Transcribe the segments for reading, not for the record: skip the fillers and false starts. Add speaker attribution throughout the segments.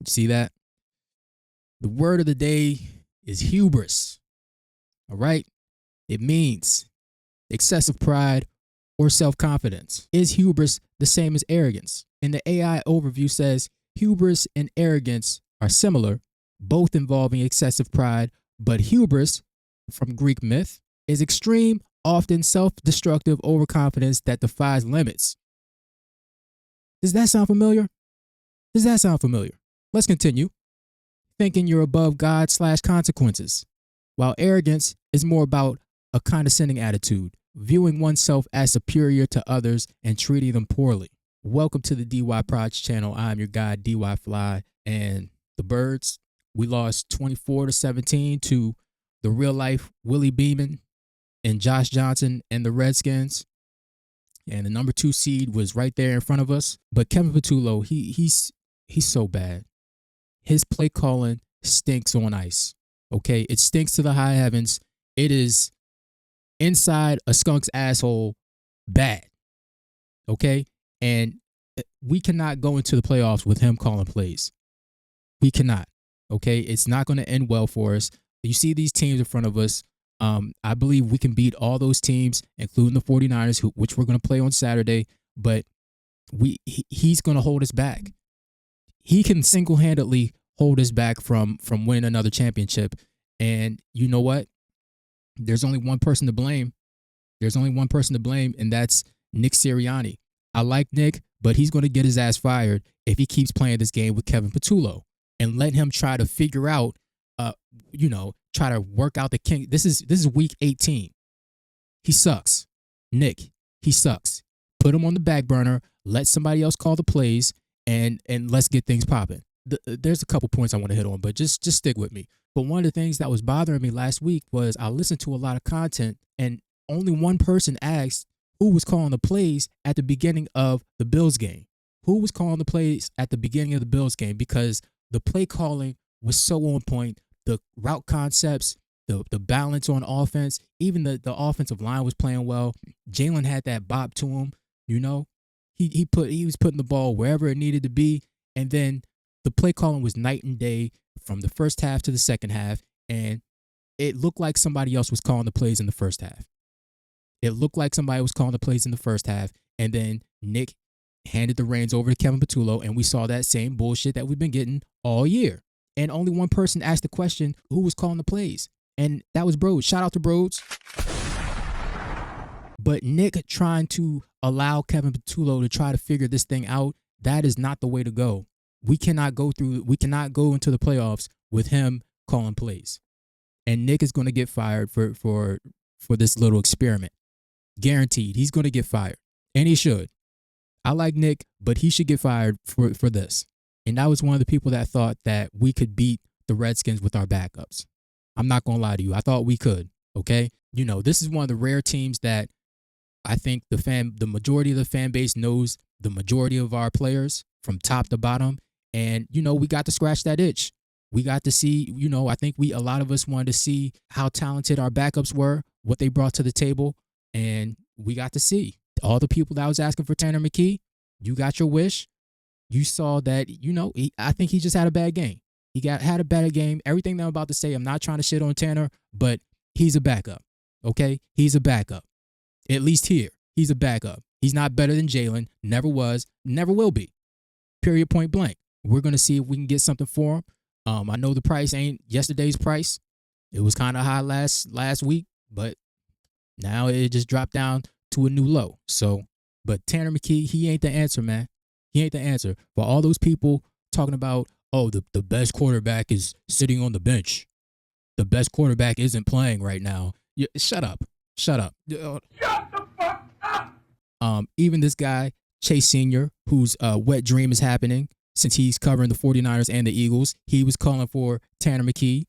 Speaker 1: You see that? The word of the day is hubris. All right? It means excessive pride or self-confidence. Is hubris the same as arrogance? And the AI overview says hubris and arrogance are similar, both involving excessive pride, but hubris, from Greek myth, is extreme, often self-destructive overconfidence that defies limits. Does that sound familiar? Does that sound familiar? Let's continue. Thinking you're above God/consequences, while arrogance is more about a condescending attitude, viewing oneself as superior to others and treating them poorly. Welcome to the DY Project channel. I'm your guy, DY Fly, and the Birds. We lost 24-17 to the real life Willie Beeman and Josh Johnson and the Redskins. And the number 2 seed was right there in front of us. But Kevin Patullo, he's so bad. His play calling stinks on ice. Okay, it stinks to the high heavens. It is inside a skunk's asshole bad. Okay, and we cannot go into the playoffs with him calling plays. We cannot. Okay, it's not going to end well for us. You see these teams in front of us. I believe we can beat all those teams, including the 49ers, which we're going to play on Saturday. But he's going to hold us back. He can single-handedly hold us back from winning another championship. And you know what? There's only one person to blame. There's only one person to blame, and that's Nick Sirianni. I like Nick, but he's going to get his ass fired if he keeps playing this game with Kevin Patullo. And let him try to figure out, try to work out the king. This is week 18. He sucks. Nick, he sucks. Put him on the back burner. Let somebody else call the plays, and let's get things popping. There's a couple points I want to hit on, but just stick with me. But one of the things that was bothering me last week was I listened to a lot of content, and only one person asked who was calling the plays at the beginning of the Bills game. Who was calling the plays at the beginning of the Bills game? Because the play calling was so on point. The route concepts, the balance on offense, even the offensive line was playing well. Jalen had that bop to him, He was putting the ball wherever it needed to be, and then the play calling was night and day from the first half to the second half, and it looked like somebody else was calling the plays in the first half. It looked like somebody was calling the plays in the first half, and then Nick handed the reins over to Kevin Patullo, and we saw that same bullshit that we've been getting all year. And only one person asked the question, who was calling the plays? And that was Broads. Shout out to Broads. But Nick trying to allow Kevin Patullo to try to figure this thing out, that is not the way to go. We cannot go into the playoffs with him calling plays. And Nick is going to get fired for this little experiment. Guaranteed. He's going to get fired. And he should. I like Nick, but he should get fired for this. And I was one of the people that thought that we could beat the Redskins with our backups. I'm not going to lie to you. I thought we could, okay? This is one of the rare teams that I think the majority of the fan base knows the majority of our players from top to bottom. And, we got to scratch that itch. We got to see, I think a lot of us wanted to see how talented our backups were, what they brought to the table. And we got to see all the people that was asking for Tanner McKee. You got your wish. You saw that, I think he just had a bad game. Had a bad game. Everything that I'm about to say, I'm not trying to shit on Tanner, but he's a backup, okay? He's a backup. At least here, he's a backup. He's not better than Jalen. Never was, never will be. Period, point blank. We're going to see if we can get something for him. I know the price ain't yesterday's price. It was kind of high last week, but now it just dropped down to a new low. So, but Tanner McKee, he ain't the answer, man. He ain't the answer. For all those people talking about, the best quarterback is sitting on the bench. The best quarterback isn't playing right now. Shut up. Shut the fuck up. Even this guy, Chase Sr., whose wet dream is happening since he's covering the 49ers and the Eagles, he was calling for Tanner McKee.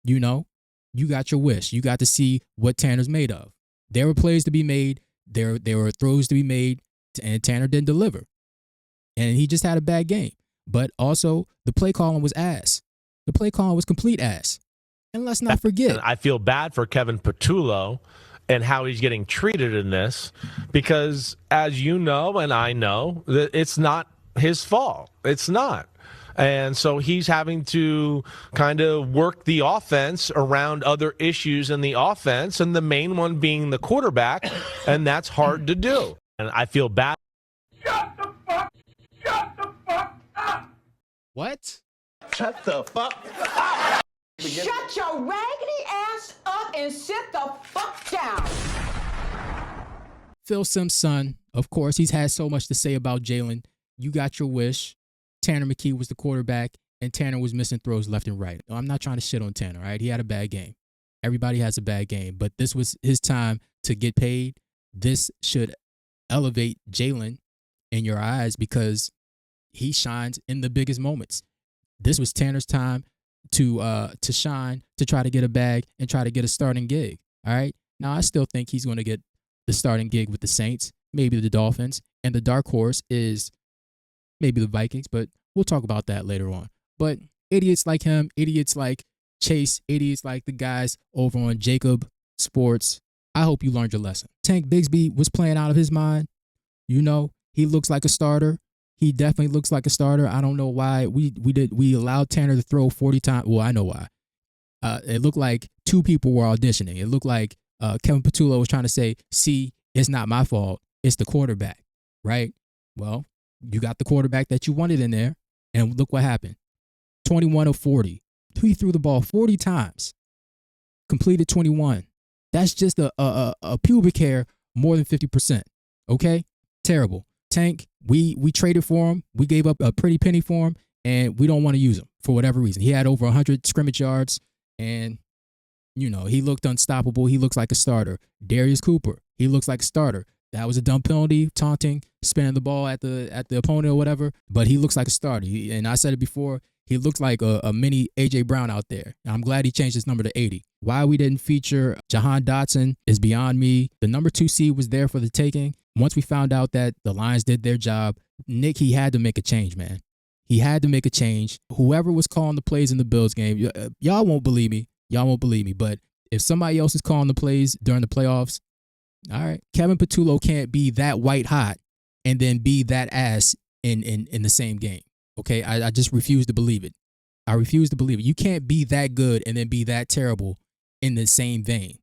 Speaker 1: You got your wish. You got to see what Tanner's made of. There were plays to be made. There were throws to be made, and Tanner didn't deliver. And he just had a bad game. But also, the play calling was ass. The play calling was complete ass. And let's not forget.
Speaker 2: I feel bad for Kevin Patullo and how he's getting treated in this because, as you know and I know, that it's not his fault. It's not. And so he's having to kind of work the offense around other issues in the offense, and the main one being the quarterback, and that's hard to do. And I feel bad.
Speaker 3: Shut the fuck up!
Speaker 1: What?
Speaker 4: Shut the fuck up!
Speaker 5: Shut your raggedy ass up and sit the fuck down.
Speaker 1: Phil Simms' son, of course, he's had so much to say about Jalen. You got your wish. Tanner McKee was the quarterback, and Tanner was missing throws left and right. I'm not trying to shit on Tanner, right? He had a bad game. Everybody has a bad game, but this was his time to get paid. This should elevate Jalen in your eyes because he shines in the biggest moments. This was Tanner's time to shine, to try to get a bag and try to get a starting gig. All right. Now I still think he's going to get the starting gig with the Saints, maybe the Dolphins, and the dark horse is maybe the Vikings, but we'll talk about that later on. But idiots like him, idiots like Chase, idiots like the guys over on Jacob Sports, I hope you learned your lesson. Tank Bigsby was playing out of his mind. You know, he looks like a starter. He definitely looks like a starter. I don't know why we allowed Tanner to throw 40 times. Well, I know why. It looked like two people were auditioning. It looked like Kevin Patullo was trying to say, see, it's not my fault. It's the quarterback, right? Well, you got the quarterback that you wanted in there, and look what happened. 21 of 40. He threw the ball 40 times, completed 21. That's just a pubic hair more than 50%, okay? Terrible. Tank, we traded for him. We gave up a pretty penny for him, and we don't want to use him for whatever reason. He had over 100 scrimmage yards, and, you know, he looked unstoppable. He looks like a starter. Darius Cooper, he looks like a starter. That was a dumb penalty, taunting, spinning the ball at the opponent or whatever, but he looks like a starter. And I said it before, he looks like a mini ajbrown out there. I'm glad he changed his number to 80. Why we didn't feature jalenhurts is beyond me. The number 2 seed was there for the taking. Once we found out that the Lions did their job, Nick, he had to make a change, man. He had to make a change. Whoever was calling the plays in the Bills game, y'all won't believe me. Y'all won't believe me. But if somebody else is calling the plays during the playoffs, all right, Kevin Patullo can't be that white hot and then be that ass in the same game. Okay, I just refuse to believe it. I refuse to believe it. You can't be that good and then be that terrible in the same vein.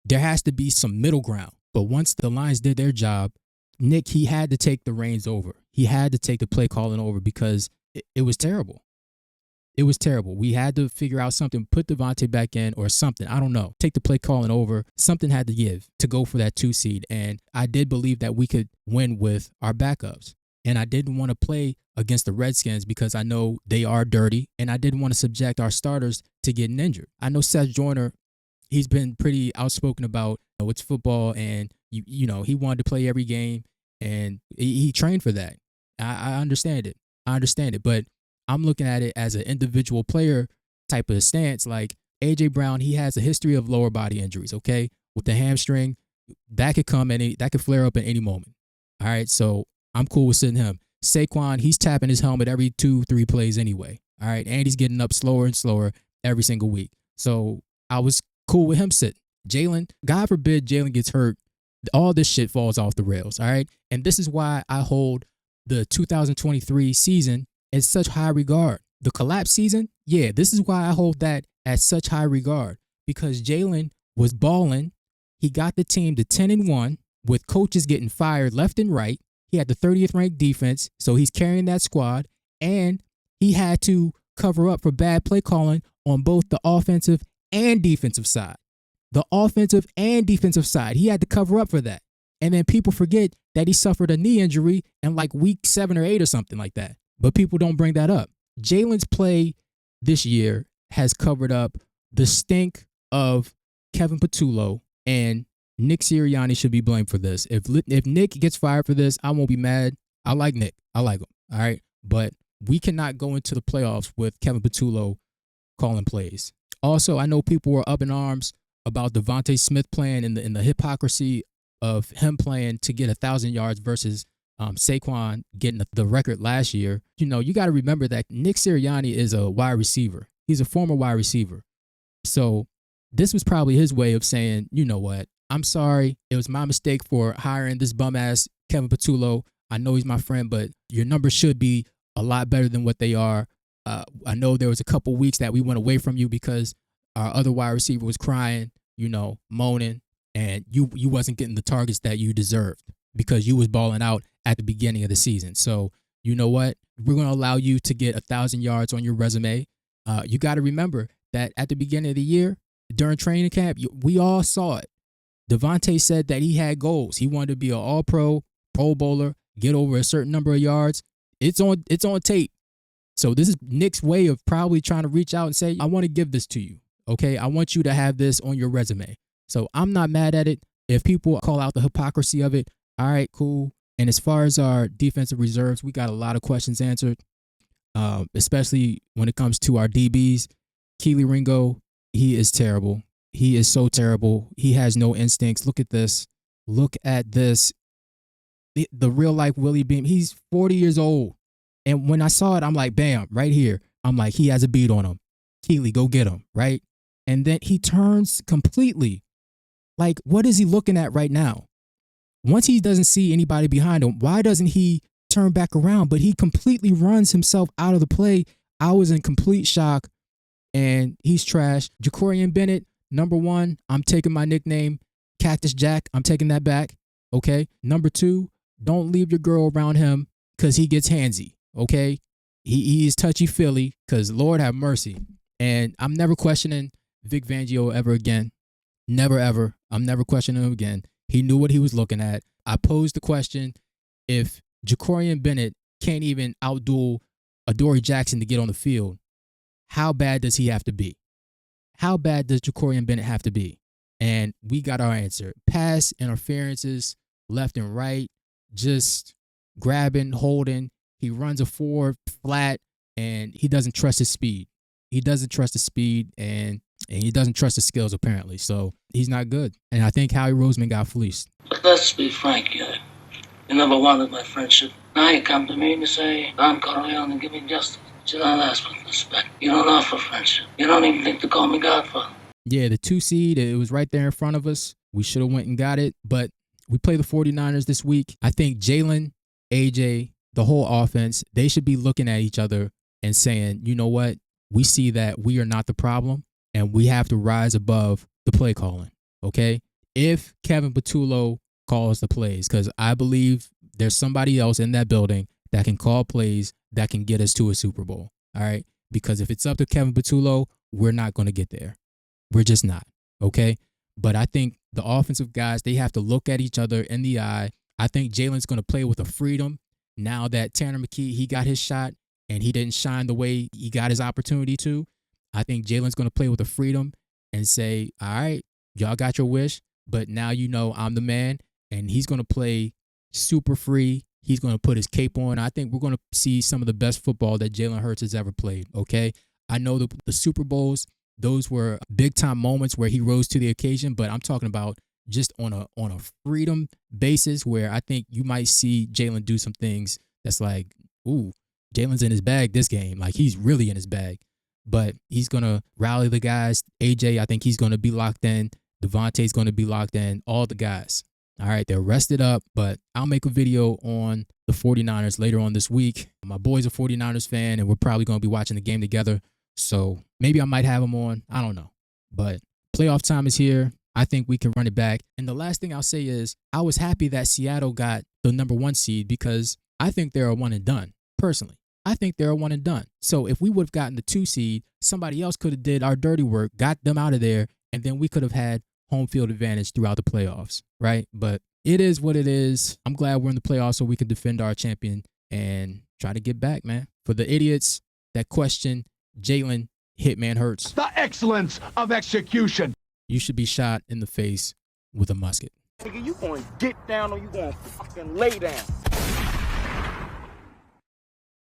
Speaker 1: There has to be some middle ground. But once the Lions did their job, Nick, he had to take the reins over. He had to take the play calling over because it was terrible. It was terrible. We had to figure out something, put Devontae back in or something. I don't know. Take the play calling over. Something had to give to go for that 2 seed. And I did believe that we could win with our backups. And I didn't want to play against the Redskins because I know they are dirty. And I didn't want to subject our starters to getting injured. I know Seth Joyner, he's been pretty outspoken about it's football and, you know, he wanted to play every game and he trained for that. I understand it. I understand it. But I'm looking at it as an individual player type of stance. Like ajbrown, he has a history of lower body injuries, okay? With the hamstring, that could come that could flare up at any moment. All right, so I'm cool with sitting him. Saquon, he's tapping his helmet every 2-3 plays anyway. All right, and he's getting up slower and slower every single week. So I was cool with him sitting. Jalen, God forbid Jalen gets hurt, all this shit falls off the rails, all right? And this is why I hold the 2023 season in such high regard. The collapse season, yeah, this is why I hold that at such high regard because Jalen was balling. He got the team to 10-1 with coaches getting fired left and right. He had the 30th ranked defense, so he's carrying that squad, and he had to cover up for bad play calling on both the offensive and defensive side. The offensive and defensive side, he had to cover up for that. And then people forget that he suffered a knee injury in like week 7 or 8 or something like that. But people don't bring that up. Jalen's play this year has covered up the stink of Kevin Patullo, and Nick Sirianni should be blamed for this. If Nick gets fired for this, I won't be mad. I like Nick. I like him. All right. But we cannot go into the playoffs with Kevin Patullo calling plays. Also, I know people were up in arms about Devontasmith playing in the hypocrisy of him playing to get 1,000 yards versus Saquon getting the record last year. You know, you got to remember that Nick Sirianni is a wide receiver. He's a former wide receiver. So this was probably his way of saying, you know what? I'm sorry. It was my mistake for hiring this bum ass Kevin Patullo. I know he's my friend, but your number should be a lot better than what they are. I know there was a couple weeks that we went away from you because our other wide receiver was crying, moaning, and you wasn't getting the targets that you deserved because you was balling out at the beginning of the season. So you know what? We're going to allow you to get 1,000 yards on your resume. You got to remember that at the beginning of the year, during training camp, we all saw it. Devontae said that he had goals. He wanted to be an all-pro, Pro Bowler, get over a certain number of yards. It's on tape. So this is Nick's way of probably trying to reach out and say, I want to give this to you. Okay, I want you to have this on your resume. So I'm not mad at it. If people call out the hypocrisy of it, all right, cool. And as far as our defensive reserves, we got a lot of questions answered, especially when it comes to our DBs. Keely Ringo, he is terrible. He is so terrible. He has no instincts. Look at this. Look at this. The real life Willie Beam. He's 40 years old. And when I saw it, I'm like, bam, right here. I'm like, he has a beat on him. Keely, go get him, right? And then he turns completely. Like, what is he looking at right now? Once he doesn't see anybody behind him, why doesn't he turn back around? But he completely runs himself out of the play. I was in complete shock, and he's trash. Jacorian Bennett, number one, I'm taking my nickname, Cactus Jack. I'm taking that back, okay? Number two, don't leave your girl around him because he gets handsy, okay? He is touchy-feely because Lord have mercy. And I'm never questioning Vic Fangio ever again. Never, ever. I'm never questioning him again. He knew what he was looking at. I posed the question, if Jacorian Bennett can't even outduel Adoree Jackson to get on the field, how bad does he have to be? How bad does Jacorian Bennett have to be? And we got our answer. Pass interferences left and right, just grabbing, holding. He runs a 4 flat, and he doesn't trust his speed. He doesn't trust the speed, and he doesn't trust the skills, apparently. So he's not good. And I think Howie Roseman got fleeced.
Speaker 6: But let's be frank, you never wanted my friendship. Now you come to me and you say, Don Corleone, and give me justice. You don't ask for respect. You don't offer friendship. You don't even think to call me Godfather.
Speaker 1: Yeah, the 2 seed, it was right there in front of us. We should have went and got it. But we play the 49ers this week. I think Jalen, AJ, the whole offense, they should be looking at each other and saying, you know what? We see that we are not the problem, and we have to rise above the play calling, okay? If Kevin Patullo calls the plays, because I believe there's somebody else in that building that can call plays that can get us to a Super Bowl, all right? Because if it's up to Kevin Patullo, we're not going to get there. We're just not, okay? But I think the offensive guys, they have to look at each other in the eye. I think Jalen's going to play with a freedom now that Tanner McKee, he got his shot, and he didn't shine the way he got his opportunity to. I think Jalen's going to play with a freedom and say, all right, y'all got your wish, but now you know I'm the man, and he's going to play super free. He's going to put his cape on. I think we're going to see some of the best football that Jalen Hurts has ever played, okay? I know the Super Bowls, those were big-time moments where he rose to the occasion, but I'm talking about just on a freedom basis where I think you might see Jalen do some things that's like, ooh, Jalen's in his bag this game. Like, he's really in his bag. But he's going to rally the guys. AJ, I think he's going to be locked in. Devontae's going to be locked in. All the guys. All right, they're rested up. But I'll make a video on the 49ers later on this week. My boy's a 49ers fan, and we're probably going to be watching the game together. So maybe I might have him on. I don't know. But playoff time is here. I think we can run it back. And the last thing I'll say is I was happy that Seattle got the number 1 seed because I think they're a one and done, personally. I think they're a one and done. So if we would have gotten the 2 seed, somebody else could have did our dirty work, got them out of there, and then we could have had home field advantage throughout the playoffs, right? But it is what it is. I'm glad we're in the playoffs so we can defend our champion and try to get back, man. For the idiots that question Jalen Hitman Hurts,
Speaker 4: The excellence of execution.
Speaker 1: you should be shot in the face with a musket.
Speaker 7: Nigga, you gonna get down or you gonna fucking lay down?